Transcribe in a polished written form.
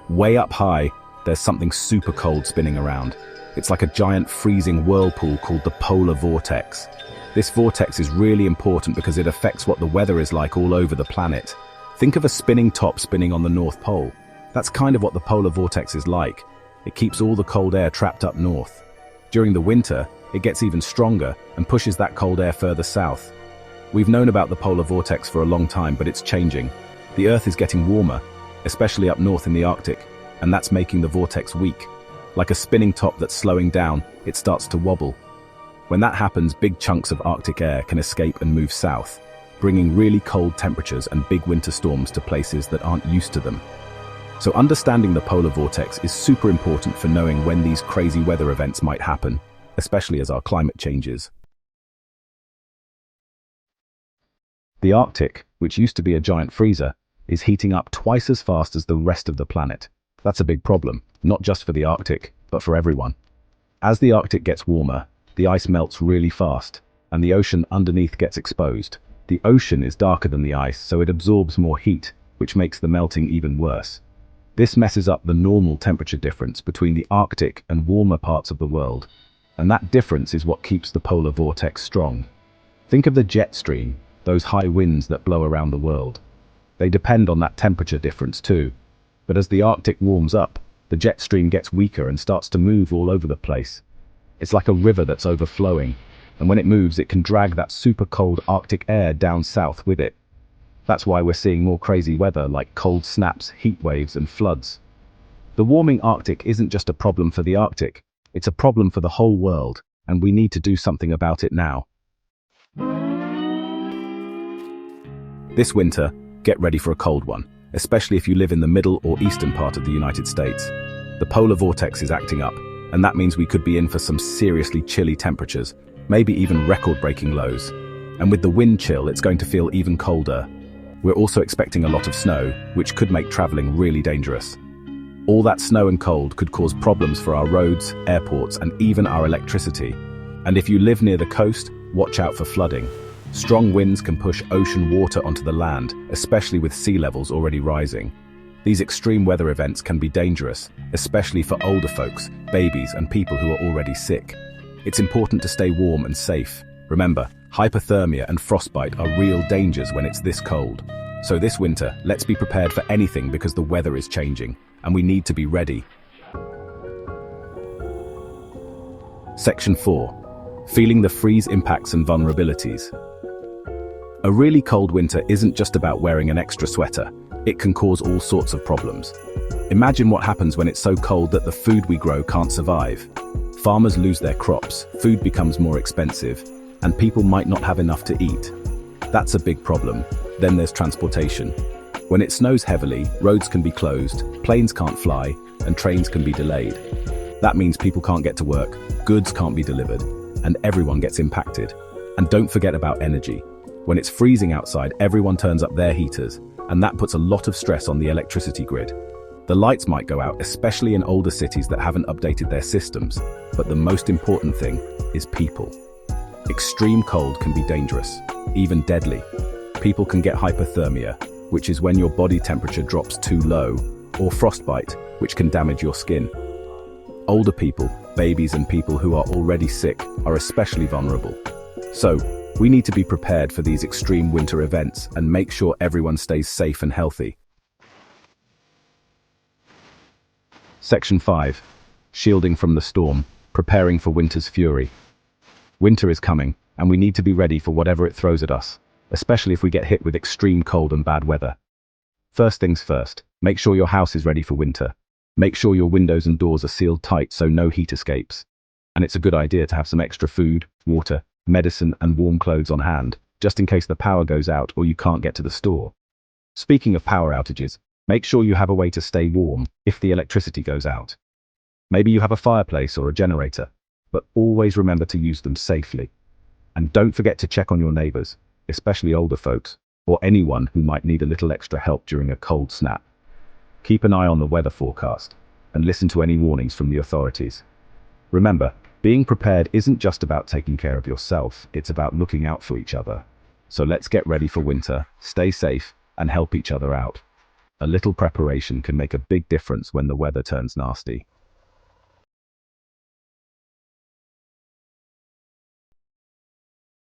Way up high, there's something super cold spinning around. It's like a giant freezing whirlpool called the polar vortex. This vortex is really important because it affects what the weather is like all over the planet. Think of a spinning top spinning on the North Pole. That's kind of what the polar vortex is like. It keeps all the cold air trapped up north. During the winter, it gets even stronger and pushes that cold air further south. We've known about the polar vortex for a long time, but it's changing. The Earth is getting warmer, especially up north in the Arctic, and that's making the vortex weak. Like a spinning top that's slowing down, it starts to wobble. When that happens, big chunks of Arctic air can escape and move south, bringing really cold temperatures and big winter storms to places that aren't used to them. So understanding the polar vortex is super important for knowing when these crazy weather events might happen, especially as our climate changes. The Arctic, which used to be a giant freezer, is heating up twice as fast as the rest of the planet. That's a big problem, not just for the Arctic, but for everyone. As the Arctic gets warmer, the ice melts really fast, and the ocean underneath gets exposed. The ocean is darker than the ice, so it absorbs more heat, which makes the melting even worse. This messes up the normal temperature difference between the Arctic and warmer parts of the world, and that difference is what keeps the polar vortex strong. Think of the jet stream, those high winds that blow around the world. They depend on that temperature difference too. But as the Arctic warms up, the jet stream gets weaker and starts to move all over the place. It's like a river that's overflowing, and when it moves, it can drag that super cold Arctic air down south with it. That's why we're seeing more crazy weather like cold snaps, heat waves, and floods. The warming Arctic isn't just a problem for the Arctic, it's a problem for the whole world, and we need to do something about it now. This winter, get ready for a cold one, especially if you live in the middle or eastern part of the United States. The polar vortex is acting up, and that means we could be in for some seriously chilly temperatures, maybe even record-breaking lows. And with the wind chill, it's going to feel even colder. We're also expecting a lot of snow, which could make traveling really dangerous. All that snow and cold could cause problems for our roads, airports, and even our electricity. And if you live near the coast, watch out for flooding. Strong winds can push ocean water onto the land, especially with sea levels already rising. These extreme weather events can be dangerous, especially for older folks, babies, and people who are already sick. It's important to stay warm and safe. Remember, hypothermia and frostbite are real dangers when it's this cold. So this winter, let's be prepared for anything because the weather is changing, and we need to be ready. Section 4. Feeling the freeze impacts and vulnerabilities. A really cold winter isn't just about wearing an extra sweater. It can cause all sorts of problems. Imagine what happens when it's so cold that the food we grow can't survive. Farmers lose their crops, food becomes more expensive, and people might not have enough to eat. That's a big problem. Then there's transportation. When it snows heavily, roads can be closed, planes can't fly, and trains can be delayed. That means people can't get to work, goods can't be delivered, and everyone gets impacted. And don't forget about energy. When it's freezing outside, everyone turns up their heaters, and that puts a lot of stress on the electricity grid. The lights might go out, especially in older cities that haven't updated their systems, but the most important thing is people. Extreme cold can be dangerous, even deadly. People can get hypothermia, which is when your body temperature drops too low, or frostbite, which can damage your skin. Older people, babies, and people who are already sick are especially vulnerable. So, we need to be prepared for these extreme winter events and make sure everyone stays safe and healthy. Section 5. Shielding from the storm, preparing for winter's fury. Winter is coming, and we need to be ready for whatever it throws at us, especially if we get hit with extreme cold and bad weather. First things first, make sure your house is ready for winter. Make sure your windows and doors are sealed tight so no heat escapes. And it's a good idea to have some extra food, water, medicine, and warm clothes on hand, just in case the power goes out or you can't get to the store. Speaking of power outages, make sure you have a way to stay warm if the electricity goes out. Maybe you have a fireplace or a generator, but always remember to use them safely. And don't forget to check on your neighbors, especially older folks, or anyone who might need a little extra help during a cold snap. Keep an eye on the weather forecast and listen to any warnings from the authorities. Remember, being prepared isn't just about taking care of yourself, it's about looking out for each other. So let's get ready for winter, stay safe, and help each other out. A little preparation can make a big difference when the weather turns nasty.